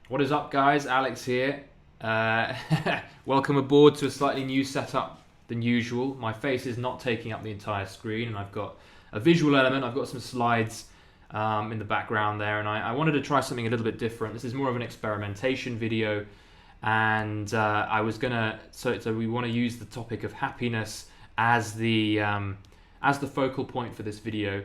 What is up, guys? Alex here. Uh, Welcome aboard to a slightly new setup than usual. My face is not taking up the entire screen, and I've got a visual element. I've got some slides in the background there, and I wanted to try something a little bit different. This is more of an experimentation video, and I was gonna. So we want to use the topic of happiness as the focal point for this video.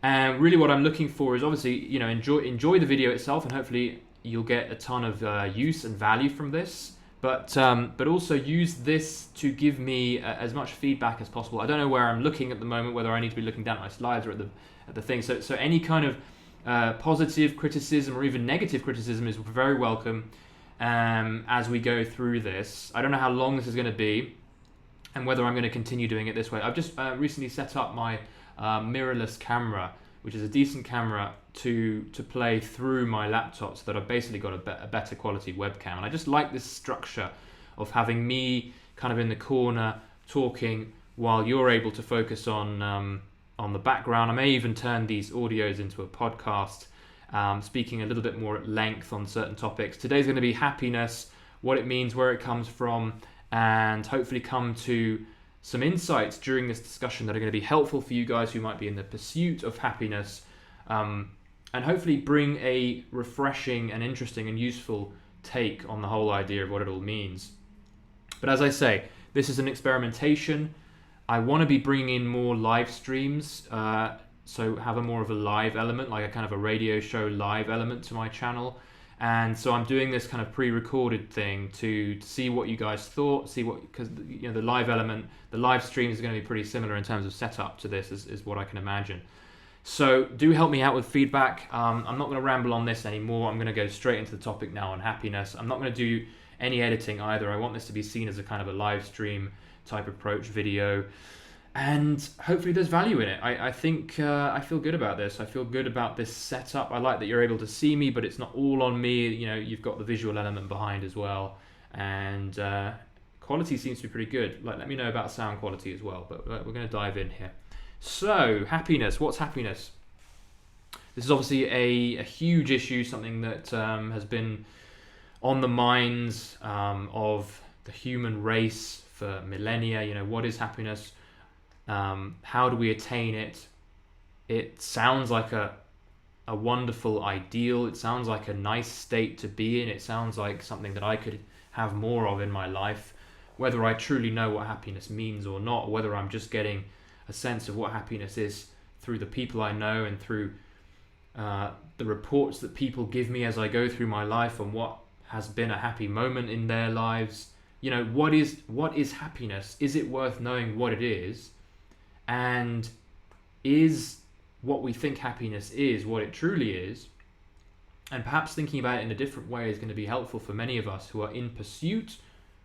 And really, what I'm looking for is obviously, enjoy the video itself, and hopefully you'll get a ton of use and value from this. But also use this to give me as much feedback as possible. I don't know where I'm looking at the moment, whether I need to be looking down at my slides or at the thing. So any kind of positive criticism or even negative criticism is very welcome as we go through this. I don't know how long this is going to be, and whether I'm going to continue doing it this way. I've just recently set up my mirrorless camera, which is a decent camera to play through my laptop, so that I've basically got a better quality webcam. And I just like this structure of having me kind of in the corner talking while you're able to focus on the background. I may even turn these audios into a podcast, speaking a little bit more at length on certain topics. Today's going to be happiness, what it means, where it comes from, and hopefully come to some insights during this discussion that are going to be helpful for you guys who might be in the pursuit of happiness, and hopefully bring a refreshing and interesting and useful take on the whole idea of what it all means. But as I say, this is an experimentation. I want to be bringing in more live streams, so have a more of a live element, like a kind of a radio show live element to my channel. And so I'm doing this kind of pre-recorded thing to see what you guys thought, because the live element, the live stream is going to be pretty similar in terms of setup to this, is what I can imagine. So do help me out with feedback. I'm not going to ramble on this anymore. I'm going to go straight into the topic now on happiness. I'm not going to do any editing either. I want this to be seen as a kind of a live stream type approach video. And hopefully there's value in it. I think I feel good about this. I feel good about this setup. I like that you're able to see me, but it's not all on me. You've got the visual element behind as well. And quality seems to be pretty good. Let me know about sound quality as well, but we're going to dive in here. So, happiness. What's happiness? This is obviously a huge issue, something that has been on the minds of the human race for millennia. What is happiness? How do we attain it? It sounds like a wonderful ideal. It sounds like a nice state to be in. It sounds like something that I could have more of in my life. Whether I truly know what happiness means or not, or whether I'm just getting a sense of what happiness is through the people I know and through the reports that people give me as I go through my life on what has been a happy moment in their lives. What is happiness? Is it worth knowing what it is? And is what we think happiness is what it truly is? And perhaps thinking about it in a different way is going to be helpful for many of us who are in pursuit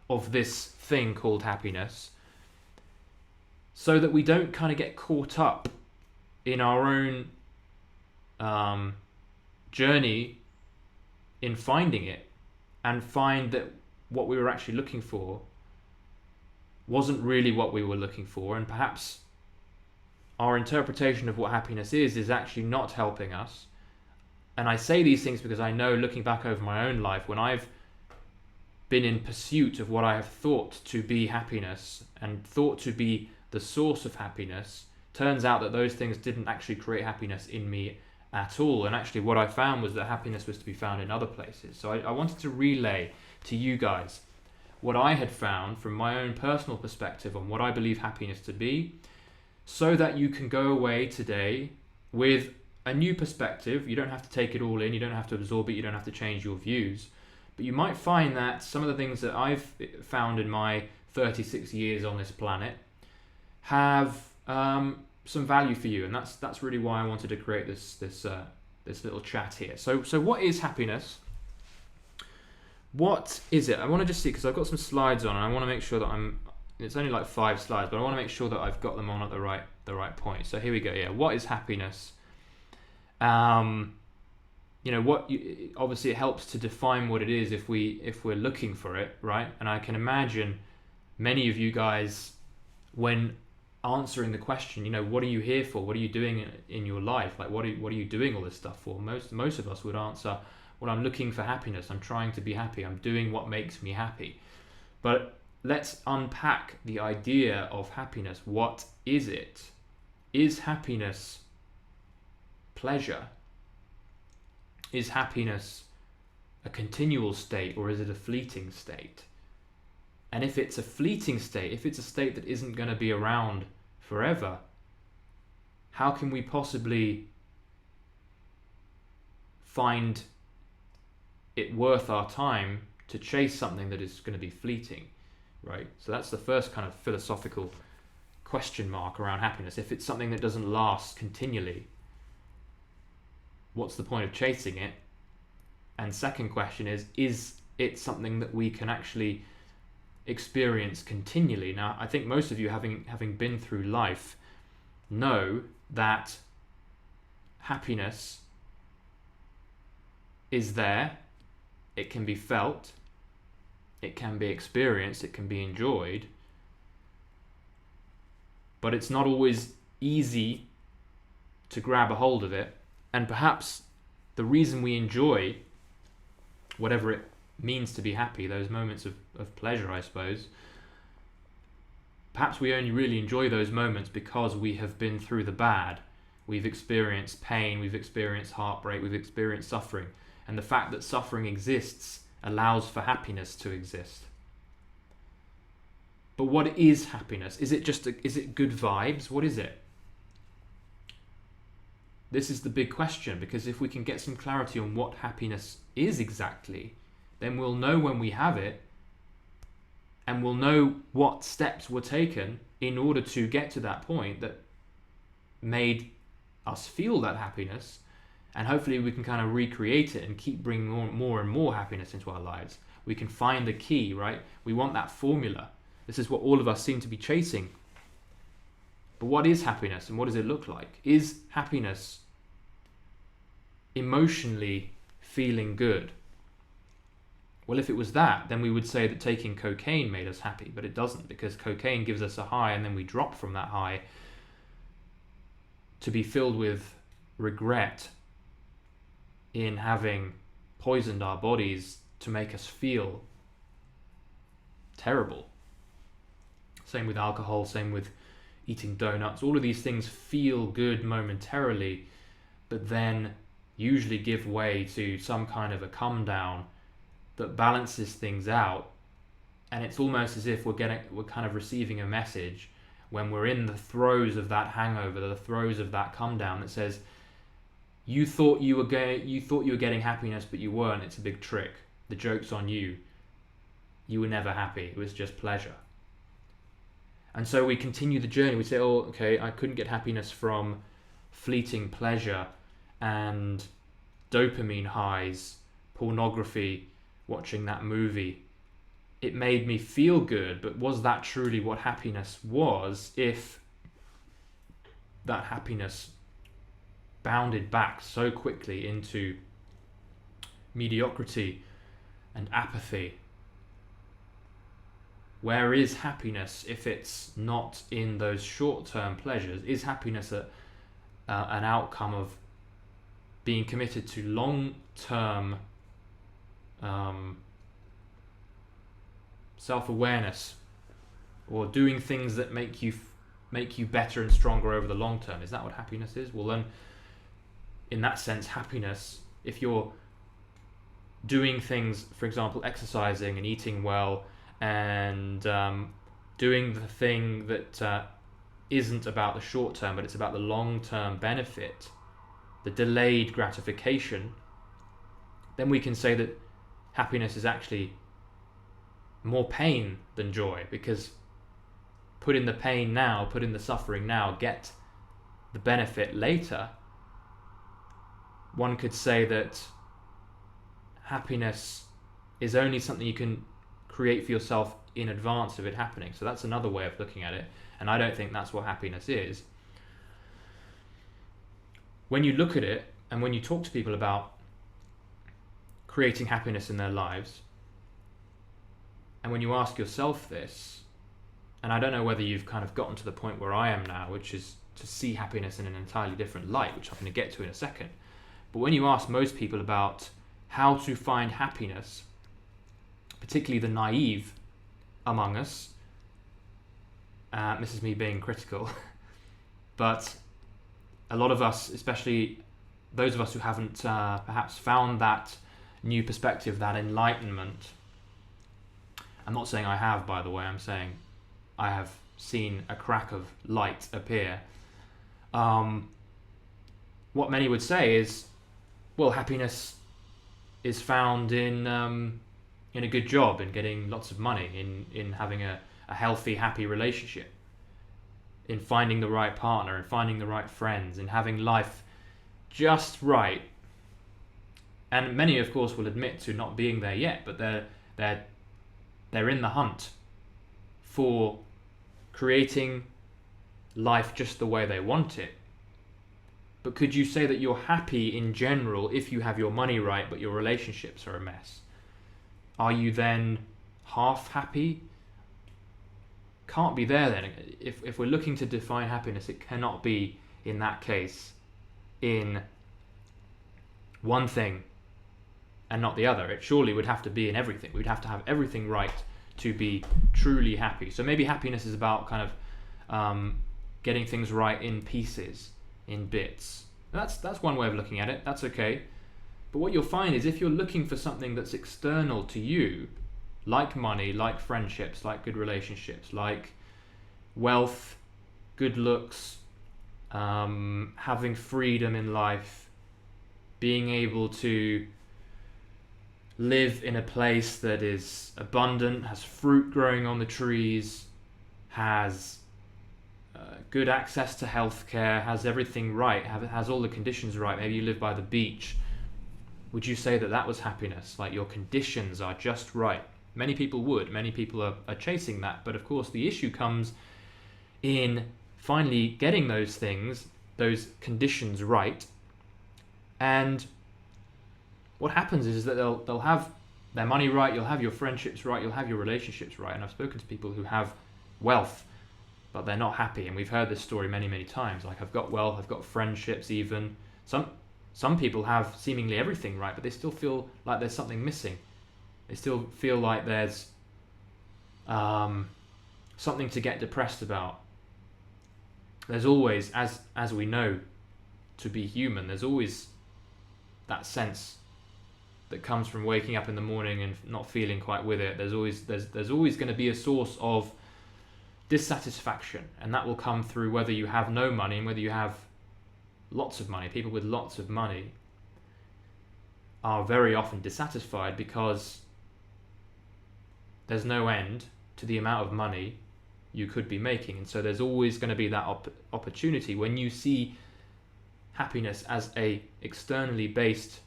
of this thing called happiness, so that we don't kind of get caught up in our own journey in finding it, and find that what we were actually looking for wasn't really what we were looking for, and perhaps our interpretation of what happiness is actually not helping us. And I say these things because I know, looking back over my own life, when I've been in pursuit of what I have thought to be happiness and thought to be the source of happiness, turns out that those things didn't actually create happiness in me at all. And actually what I found was that happiness was to be found in other places. So I wanted to relay to you guys what I had found from my own personal perspective on what I believe happiness to be, so that you can go away today with a new perspective. You don't have to take it all in, you don't have to absorb it, you don't have to change your views, but you might find that some of the things that I've found in my 36 years on this planet have some value for you, and that's really why I wanted to create this little chat here. So what is happiness? What is it? I want to just see, because I've got some slides on, and I want to make sure that it's only like 5 slides, but I want to make sure that I've got them on at the right point. So here we go. Yeah, what is happiness? Obviously it helps to define what it is if we're looking for it, right? And I can imagine many of you guys, when answering the question, what are you here for? What are you doing in your life? Like, what are you doing all this stuff for? Most of us would answer, well, I'm looking for happiness, I'm trying to be happy, I'm doing what makes me happy. But let's unpack the idea of happiness. What is it? Is happiness pleasure? Is happiness a continual state, or is it a fleeting state? And if it's a fleeting state, if it's a state that isn't going to be around forever, how can we possibly find it worth our time to chase something that is going to be fleeting, right? So that's the first kind of philosophical question mark around happiness. If it's something that doesn't last continually, what's the point of chasing it? And second question is it something that we can actually experience continually? Now, I think most of you, having been through life, know that happiness is there, it can be felt, it can be experienced, it can be enjoyed, but it's not always easy to grab a hold of it. And perhaps the reason we enjoy whatever it means to be happy, those moments of pleasure, I suppose, perhaps we only really enjoy those moments because we have been through the bad. We've experienced pain, we've experienced heartbreak, we've experienced suffering. And the fact that suffering exists allows for happiness to exist. But what is happiness? Is it good vibes? What is it? This is the big question, because if we can get some clarity on what happiness is exactly, then we'll know when we have it, and we'll know what steps were taken in order to get to that point that made us feel that happiness, and hopefully we can kind of recreate it and keep bringing more and more happiness into our lives. We can find the key, right? We want that formula. This is what all of us seem to be chasing. But what is happiness, and what does it look like? Is happiness emotionally feeling good? Well, if it was that, then we would say that taking cocaine made us happy, but it doesn't, because cocaine gives us a high and then we drop from that high to be filled with regret in having poisoned our bodies to make us feel terrible. Same with alcohol, same with eating donuts. All of these things feel good momentarily, but then usually give way to some kind of a come down that balances things out. And it's almost as if we're kind of receiving a message when we're in the throes of that hangover, the throes of that come down, that says, you thought you were getting happiness, but you weren't. It's a big trick. The joke's on you. You were never happy. It was just pleasure. And so we continue the journey. We say, oh, okay, I couldn't get happiness from fleeting pleasure and dopamine highs, pornography, watching that movie. It made me feel good, but was that truly what happiness was if that happiness bounded back so quickly into mediocrity and apathy? Where is happiness if it's not in those short-term pleasures? Is happiness an outcome of being committed to long-term self-awareness, or doing things that make you better and stronger over the long term? Is that what happiness is? Well, then, in that sense, happiness, if you're doing things, for example, exercising and eating well, and doing the thing that isn't about the short term, but it's about the long term benefit, the delayed gratification, then we can say that happiness is actually more pain than joy, because put in the pain now, put in the suffering now, get the benefit later. One could say that happiness is only something you can create for yourself in advance of it happening. So that's another way of looking at it, and I don't think that's what happiness is. When you look at it, and when you talk to people about creating happiness in their lives, and when you ask yourself this, and I don't know whether you've kind of gotten to the point where I am now, which is to see happiness in an entirely different light, which I'm going to get to in a second. But when you ask most people about how to find happiness, particularly the naive among us. This is me being critical, but a lot of us, especially those of us who haven't perhaps found that new perspective, that enlightenment. I'm not saying I have, by the way, I'm saying I have seen a crack of light appear. What many would say is, well, happiness is found in a good job, in getting lots of money, in having a healthy, happy relationship, in finding the right partner, in finding the right friends, in having life just right. And many, of course, will admit to not being there yet, but they're in the hunt for creating life just the way they want it. But could you say that you're happy in general if you have your money right, but your relationships are a mess? Are you then half happy? Can't be there then. If we're looking to define happiness, it cannot be, in that case, in one thing and not the other. It surely would have to be in everything. We'd have to have everything right to be truly happy. So maybe happiness is about kind of getting things right in pieces, in bits. That's one way of looking at it. That's okay. But what you'll find is if you're looking for something that's external to you, like money, like friendships, like good relationships, like wealth, good looks, having freedom in life, being able to live in a place that is abundant, has fruit growing on the trees, has good access to healthcare, has everything right, has all the conditions right. Maybe you live by the beach. Would you say that that was happiness? Like your conditions are just right? Many people would. Many people are chasing that. But of course, the issue comes in finally getting those things, those conditions right. And what happens is that they'll have their money right, you'll have your friendships right, you'll have your relationships right. And I've spoken to people who have wealth, but they're not happy. And we've heard this story many, many times. Like, I've got wealth, I've got friendships even. Some people have seemingly everything right, but they still feel like there's something missing. They still feel like there's something to get depressed about. There's always, as we know, to be human, there's always that sense that comes from waking up in the morning and not feeling quite with it. There's always going to be a source of dissatisfaction, and that will come through whether you have no money and whether you have lots of money. People with lots of money are very often dissatisfied because there's no end to the amount of money you could be making. And so there's always going to be that opportunity when you see happiness as a externally based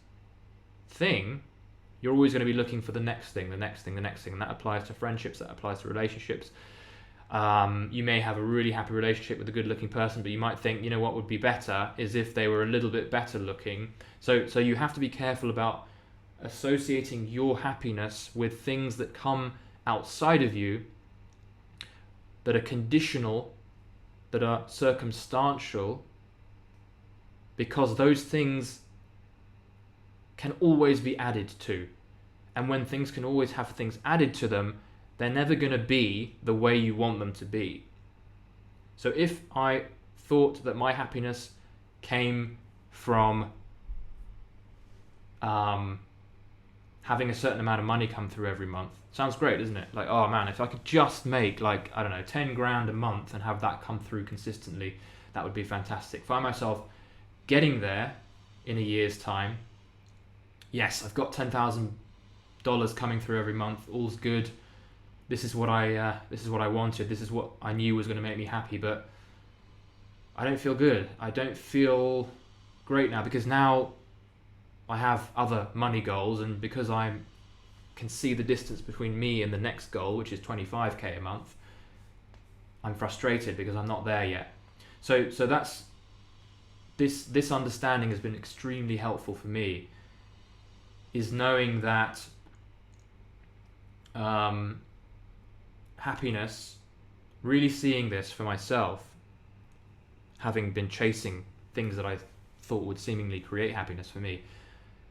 thing. You're always going to be looking for the next thing, the next thing, the next thing. And that applies to friendships, that applies to relationships. You may have a really happy relationship with a good looking person, but you might think, you know, what would be better is if they were a little bit better looking. So you have to be careful about associating your happiness with things that come outside of you, that are conditional, that are circumstantial, because those things can always be added to. And when things can always have things added to them, they're never going to be the way you want them to be. So if I thought that my happiness came from having a certain amount of money come through every month, sounds great, isn't it? Like, oh man, if I could just make, like, I don't know, 10 grand a month and have that come through consistently, that would be fantastic. Find myself getting there in a year's time. Yes, I've got $10,000 coming through every month. All's good. This is what I wanted. This is what I knew was going to make me happy. But I don't feel good. I don't feel great now, because now I have other money goals, and because I can see the distance between me and the next goal, which is 25k a month, I'm frustrated because I'm not there yet. So that's this understanding has been extremely helpful for me, is knowing that happiness, really seeing this for myself, having been chasing things that I thought would seemingly create happiness for me,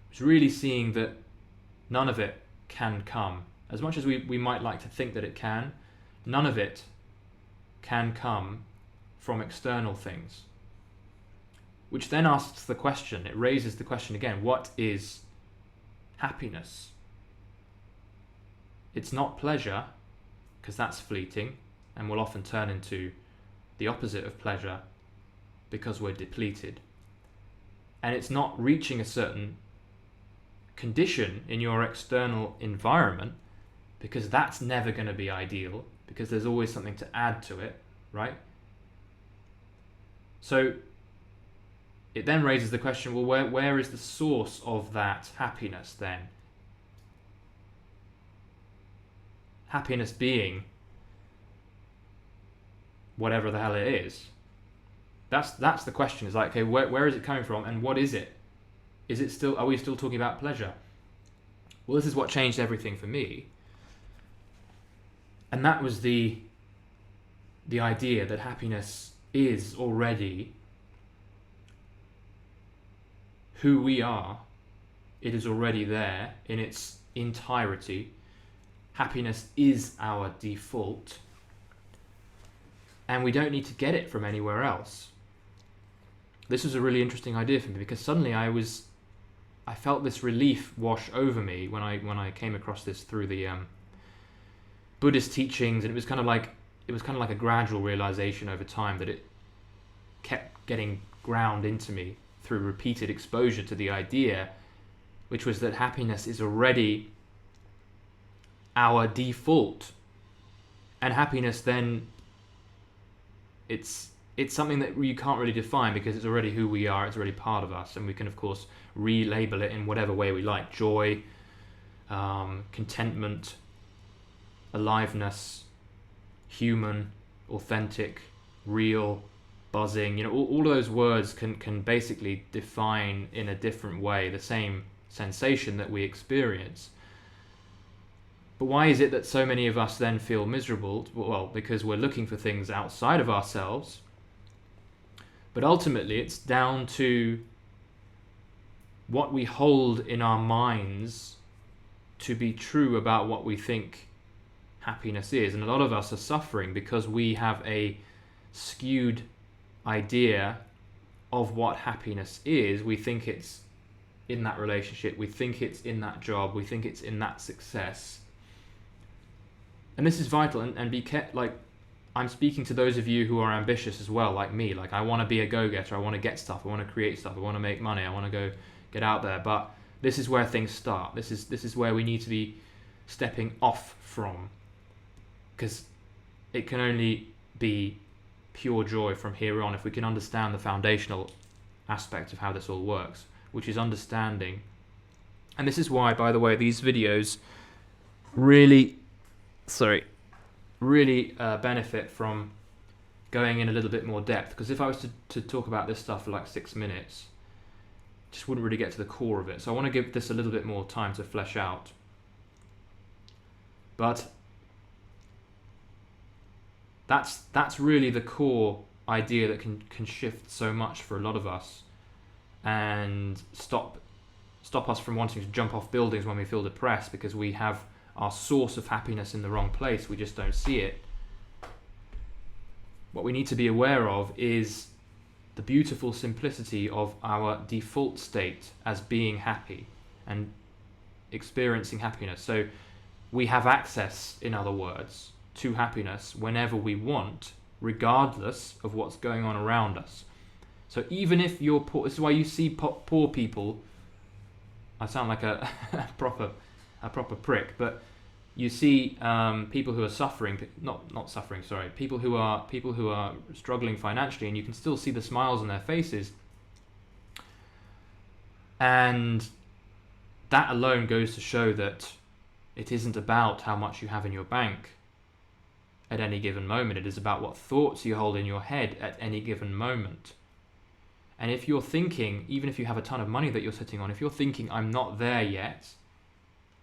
was really seeing that none of it can come. As much as we might like to think that it can, none of it can come from external things. Which then asks the question, it raises the question again, what is happiness? It's not pleasure, because that's fleeting and will often turn into the opposite of pleasure because we're depleted. And it's not reaching a certain condition in your external environment, because that's never going to be ideal, because there's always something to add to it, right? So it then raises the question, well, where is the source of that happiness then? Happiness being whatever the hell it is. That's the question. Is like, okay, where is it coming from, and what is it? Is it still? Are we still talking about pleasure? Well, this is what changed everything for me, and that was the idea that happiness is already who we are. It is already there in its entirety. Happiness is our default, and we don't need to get it from anywhere else. This was a really interesting idea for me, because suddenly I felt this relief wash over me when I came across this through the Buddhist teachings, and it was kind of like a gradual realization over time that it kept getting ground into me through repeated exposure to the idea, which was that happiness is already our default, and happiness then it's something that you can't really define, because it's already who we are, it's already part of us, and we can of course relabel it in whatever way we like: joy, contentment, aliveness, human, authentic, real, buzzing. All those words can basically define in a different way the same sensation that we experience. But why is it that so many of us then feel miserable? Well, because we're looking for things outside of ourselves. But ultimately, it's down to what we hold in our minds to be true about what we think happiness is. And a lot of us are suffering because we have a skewed idea of what happiness is. We think it's in that relationship, we think it's in that job, we think it's in that success. And this is vital, and be like, I'm speaking to those of you who are ambitious as well, like me. Like, I want to be a go-getter, I want to get stuff, I want to create stuff, I want to make money, I want to go get out there. But this is where things start. This is where we need to be stepping off from, because it can only be pure joy from here on if we can understand the foundational aspect of how this all works, which is understanding. And this is why, by the way, these videos really benefit from going in a little bit more depth, because if I was to talk about this stuff for like 6 minutes, just wouldn't really get to the core of it. So I want to give this a little bit more time to flesh out. But that's really the core idea that can shift so much for a lot of us, and stop us from wanting to jump off buildings when we feel depressed, because we have our source of happiness in the wrong place. We just don't see it. What we need to be aware of is the beautiful simplicity of our default state as being happy and experiencing happiness. So we have access, in other words, to happiness whenever we want, regardless of what's going on around us. So even if you're poor, this is why you see poor people. I sound like a proper prick, but you see people who are suffering, people who are struggling financially, and you can still see the smiles on their faces. And that alone goes to show that it isn't about how much you have in your bank at any given moment. It is about what thoughts you hold in your head at any given moment. And if you're thinking, even if you have a ton of money that you're sitting on, if you're thinking, I'm not there yet,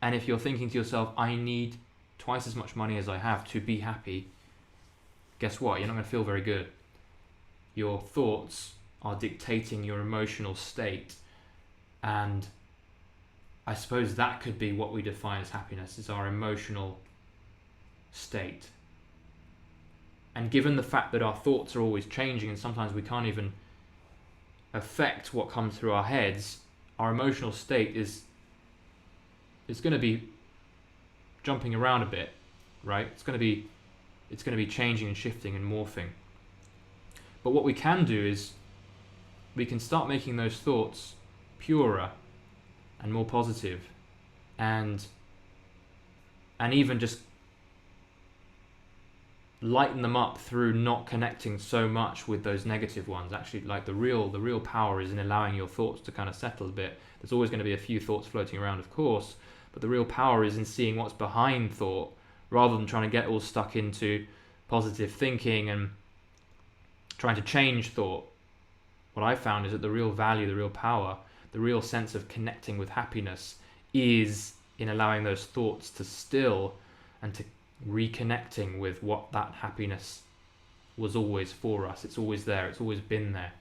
and if you're thinking to yourself, I need twice as much money as I have to be happy, guess what? You're not going to feel very good. Your thoughts are dictating your emotional state, and I suppose that could be what we define as happiness, is our emotional state. And given the fact that our thoughts are always changing and sometimes we can't even affect what comes through our heads, our emotional state is going to be jumping around a bit, right? It's going to be changing and shifting and morphing. But what we can do is we can start making those thoughts purer and more positive, and even just lighten them up through not connecting so much with those negative ones. Actually, like the real power is in allowing your thoughts to kind of settle a bit. There's always going to be a few thoughts floating around, of course, but the real power is in seeing what's behind thought, rather than trying to get all stuck into positive thinking and trying to change thought. What I found is that the real value, the real power, the real sense of connecting with happiness is in allowing those thoughts to still and to reconnecting with what that happiness was always for us. It's always there. It's always been there.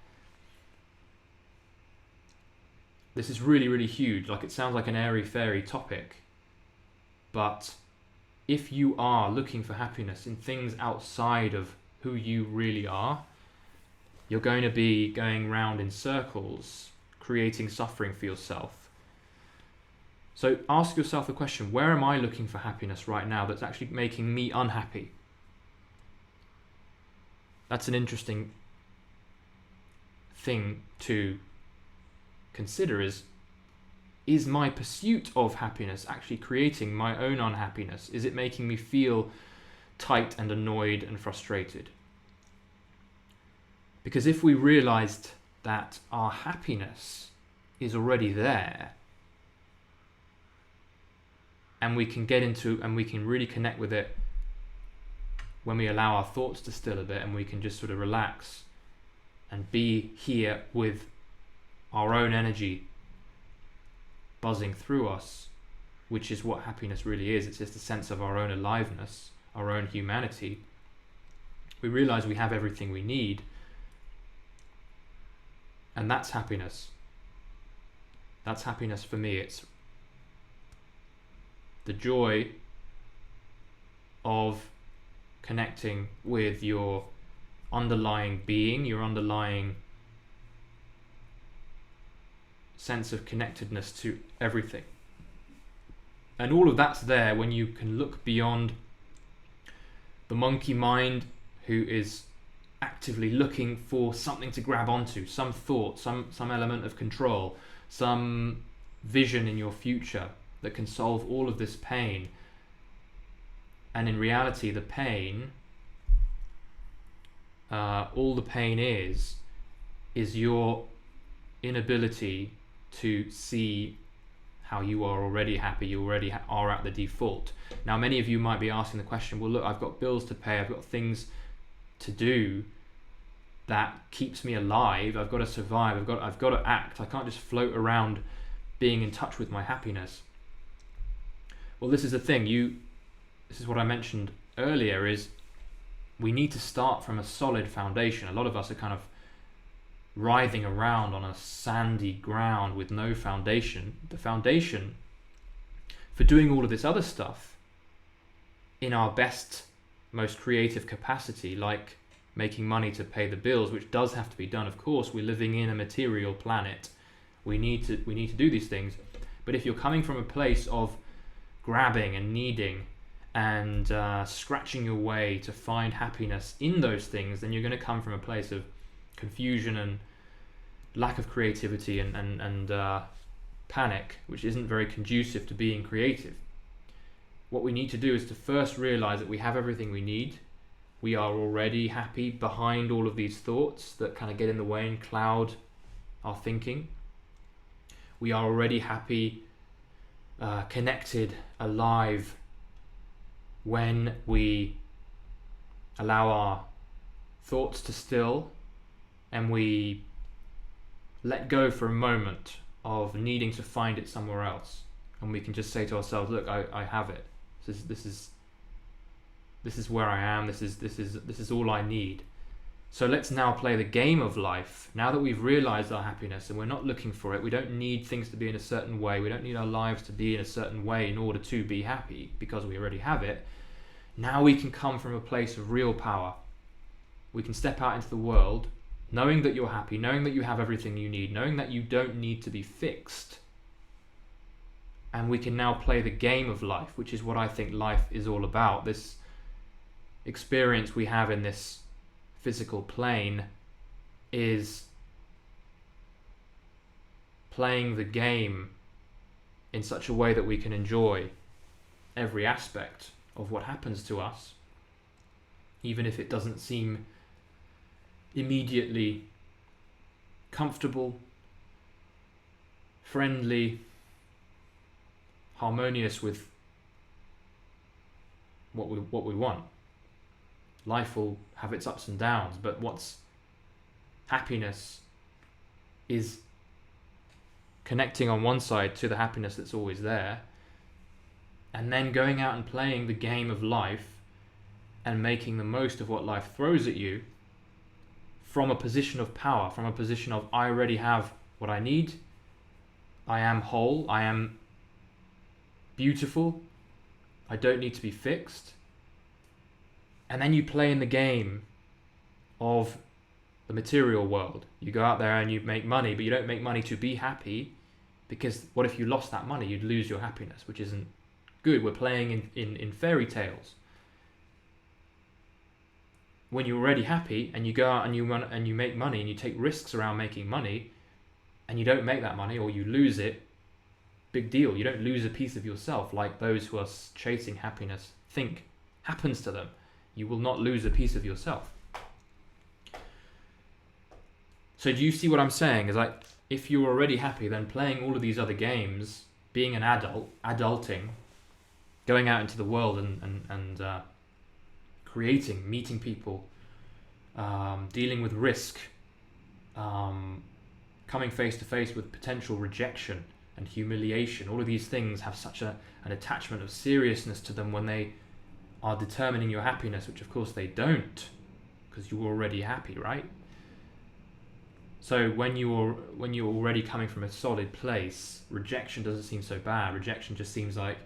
This is really, really huge. Like, it sounds like an airy-fairy topic, but if you are looking for happiness in things outside of who you really are, you're going to be going round in circles, creating suffering for yourself. So ask yourself the question, where am I looking for happiness right now that's actually making me unhappy? That's an interesting thing to consider, is my pursuit of happiness actually creating my own unhappiness? Is it making me feel tight and annoyed and frustrated? Because if we realized that our happiness is already there, and we can get into and we can really connect with it when we allow our thoughts to still a bit, and we can just sort of relax and be here with our own energy buzzing through us, which is what happiness really is. It's just a sense of our own aliveness, our own humanity. We realize we have everything we need, and that's happiness. That's happiness for me. It's the joy of connecting with your underlying being, your underlying sense of connectedness to everything. And all of that's there when you can look beyond the monkey mind, who is actively looking for something to grab onto, some thought, some element of control, some vision in your future that can solve all of this pain. And in reality, the pain, all the pain is your inability to see how you are already happy. You already are at the default. Now, many of you might be asking the question, well, look, I've got bills to pay, I've got things to do that keeps me alive, I've got to survive, I've got to act, I can't just float around being in touch with my happiness. Well, this is the thing, this is what I mentioned earlier, is we need to start from a solid foundation. A lot of us are kind of writhing around on a sandy ground with no foundation. The foundation for doing all of this other stuff in our best, most creative capacity, like making money to pay the bills, which does have to be done, of course. We're living in a material planet. We need to do these things. But if you're coming from a place of grabbing and needing and scratching your way to find happiness in those things, then you're going to come from a place of confusion and lack of creativity and panic, which isn't very conducive to being creative. What we need to do is to first realize that we have everything we need. We are already happy behind all of these thoughts that kind of get in the way and cloud our thinking. We are already happy, connected, alive, when we allow our thoughts to still and we let go for a moment of needing to find it somewhere else, and we can just say to ourselves, look, I have it. This is where I am. This is all I need. So let's now play the game of life. Now that we've realized our happiness and we're not looking for it, we don't need things to be in a certain way. We don't need our lives to be in a certain way in order to be happy because we already have it. Now we can come from a place of real power. We can step out into the world knowing that you're happy, knowing that you have everything you need, knowing that you don't need to be fixed. And we can now play the game of life, which is what I think life is all about. This experience we have in this physical plane is playing the game in such a way that we can enjoy every aspect of what happens to us, even if it doesn't seem immediately comfortable, friendly, harmonious with what we want. Life will have its ups and downs, but what's happiness is connecting on one side to the happiness that's always there, and then going out and playing the game of life and making the most of what life throws at you from a position of power, from a position of I already have what I need, I am whole, I am beautiful, I don't need to be fixed. And then you play in the game of the material world. You go out there and you make money, but you don't make money to be happy, because what if you lost that money? You'd lose your happiness, which isn't good. We're playing in fairy tales. When you're already happy and you go out and you run and you make money and you take risks around making money and you don't make that money or you lose it, big deal. You don't lose a piece of yourself like those who are chasing happiness think happens to them. You will not lose a piece of yourself. So do you see what I'm saying? Is like, if you're already happy, then playing all of these other games, being an adult, adulting, going out into the world and creating, meeting people, dealing with risk, coming face to face with potential rejection and humiliation. All of these things have such an attachment of seriousness to them when they are determining your happiness, which of course they don't, because you're already happy, right? So when you're already coming from a solid place, rejection doesn't seem so bad. Rejection just seems like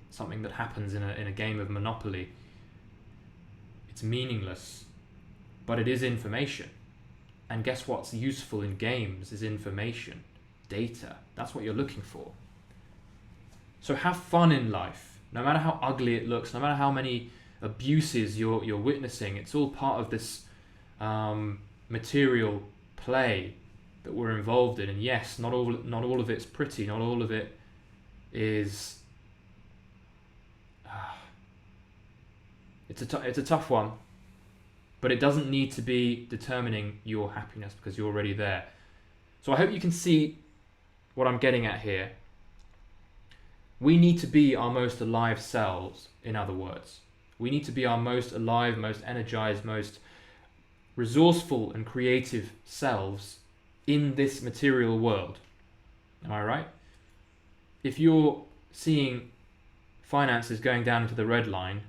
something that happens in a game of Monopoly. It's meaningless, but it is information. And guess what's useful in games is information, data. That's what you're looking for. So have fun in life. No matter how ugly it looks, no matter how many abuses you're witnessing, it's all part of this material play that we're involved in. And yes, not all of it's pretty, not all of it is. It's a tough one, but it doesn't need to be determining your happiness because you're already there. So I hope you can see what I'm getting at here. We need to be our most alive selves, in other words. We need to be our most alive, most energized, most resourceful and creative selves in this material world. Am I right? If you're seeing finances going down into the red line,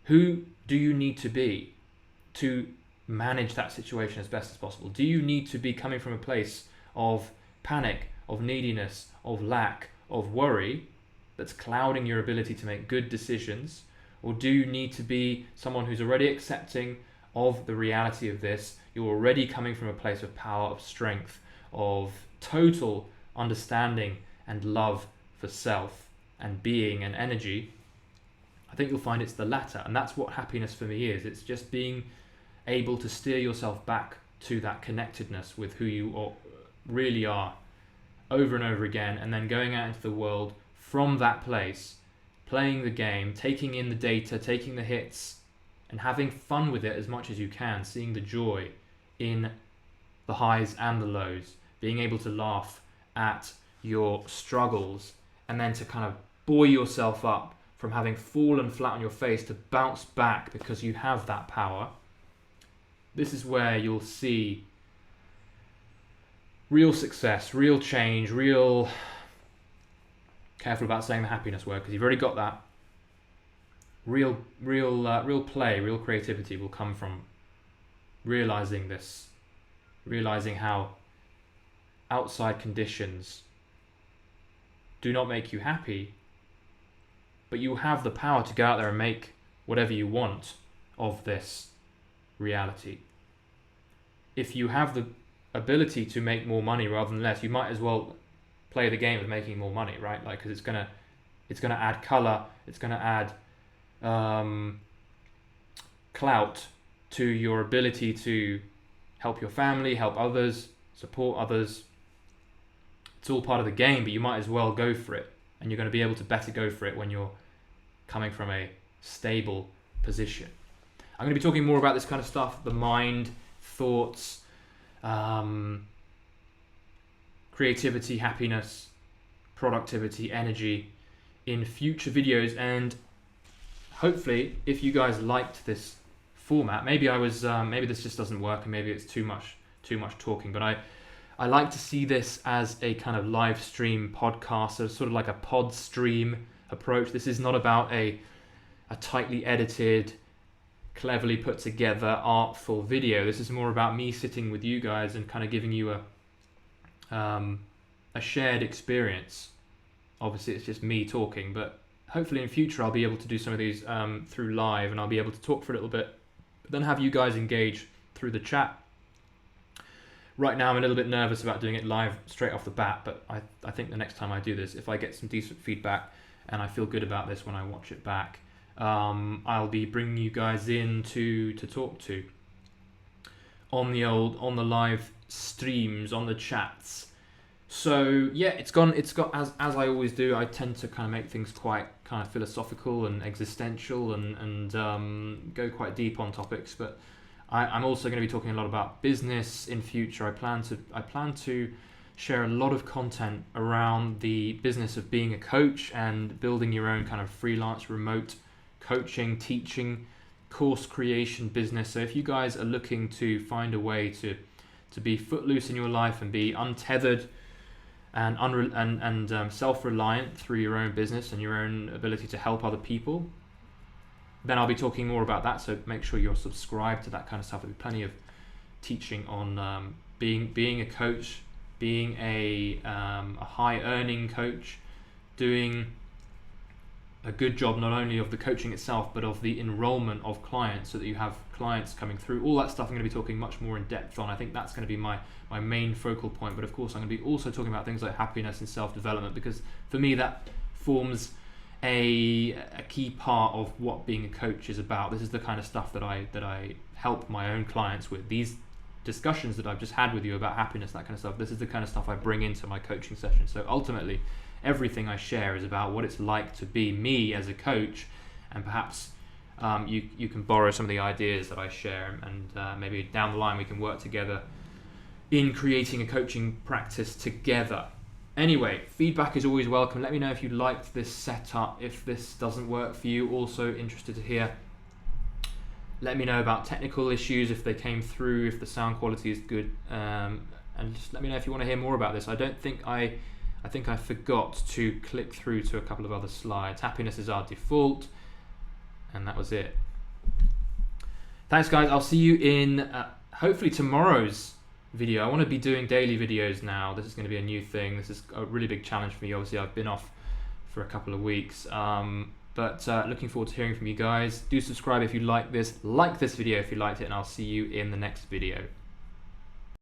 who do you need to be to manage that situation as best as possible? Do you need to be coming from a place of panic, of neediness, of lack, of worry that's clouding your ability to make good decisions? Or do you need to be someone who's already accepting of the reality of this? You're already coming from a place of power, of strength, of total understanding and love for self and being and energy. I think you'll find it's the latter, and that's what happiness for me is. It's just being able to steer yourself back to that connectedness with who you really are over and over again, and then going out into the world from that place, playing the game, taking in the data, taking the hits, and having fun with it as much as you can, seeing the joy in the highs and the lows, being able to laugh at your struggles, and then to kind of buoy yourself up from having fallen flat on your face to bounce back because you have that power. This is where you'll see real success, real change, real... Careful about saying the happiness word because you've already got that. Real play, real creativity will come from realizing this, realizing how outside conditions do not make you happy, but you have the power to go out there and make whatever you want of this reality. If you have the ability to make more money rather than less, you might as well play the game of making more money, right? Like, because it's gonna add color, it's gonna add clout to your ability to help your family, help others, support others. It's all part of the game, but you might as well go for it, and you're going to be able to better go for it when you're coming from a stable position. I'm going to be talking more about this kind of stuff, the mind, thoughts, creativity, happiness, productivity, energy in future videos. And hopefully, if you guys liked this format, maybe this just doesn't work, and maybe it's too much talking, but I like to see this as a kind of live stream podcast, so sort of like a pod stream approach. This is not about a tightly edited, cleverly put together, artful video. This is more about me sitting with you guys and kind of giving you a shared experience. Obviously, it's just me talking, but hopefully in future I'll be able to do some of these through live, and I'll be able to talk for a little bit, but then have you guys engage through the chat. Right now I'm a little bit nervous about doing it live straight off the bat, but I think the next time I do this, if I get some decent feedback and I feel good about this when I watch it back, I'll be bringing you guys in to talk to on the live streams, on the chats. So yeah, it's got as I always do, I tend to kind of make things quite kind of philosophical and existential and go quite deep on topics, but I'm also going to be talking a lot about business in future. I plan to share a lot of content around the business of being a coach and building your own kind of freelance remote coaching, teaching, course creation business. So if you guys are looking to find a way to be footloose in your life and be untethered and self-reliant through your own business and your own ability to help other people, then I'll be talking more about that. So make sure you're subscribed to that kind of stuff. There'll be plenty of teaching on being a coach, being a high earning coach, doing a good job not only of the coaching itself but of the enrollment of clients, so that you have clients coming through. All that stuff I'm going to be talking much more in depth on. I think that's going to be my main focal point, but of course I'm going to be also talking about things like happiness and self-development, because for me that forms a key part of what being a coach is about. This is the kind of stuff that I help my own clients with. These discussions that I've just had with you about happiness, that kind of stuff, this is the kind of stuff I bring into my coaching session. So ultimately everything I share is about what it's like to be me as a coach, and perhaps you can borrow some of the ideas that I share, and maybe down the line we can work together in creating a coaching practice together. Anyway, feedback is always welcome. Let me know if you liked this setup. If this doesn't work for you, also interested to hear. Let me know about technical issues, if they came through, if the sound quality is good, and just let me know if you want to hear more about this. I think I forgot to click through to a couple of other slides. Happiness is our default, and that was it. Thanks guys, I'll see you in hopefully tomorrow's video. I want to be doing daily videos now. This is going to be a new thing. This is a really big challenge for me. Obviously I've been off for a couple of weeks, but looking forward to hearing from you guys. Do subscribe if you like this video if you liked it, and I'll see you in the next video.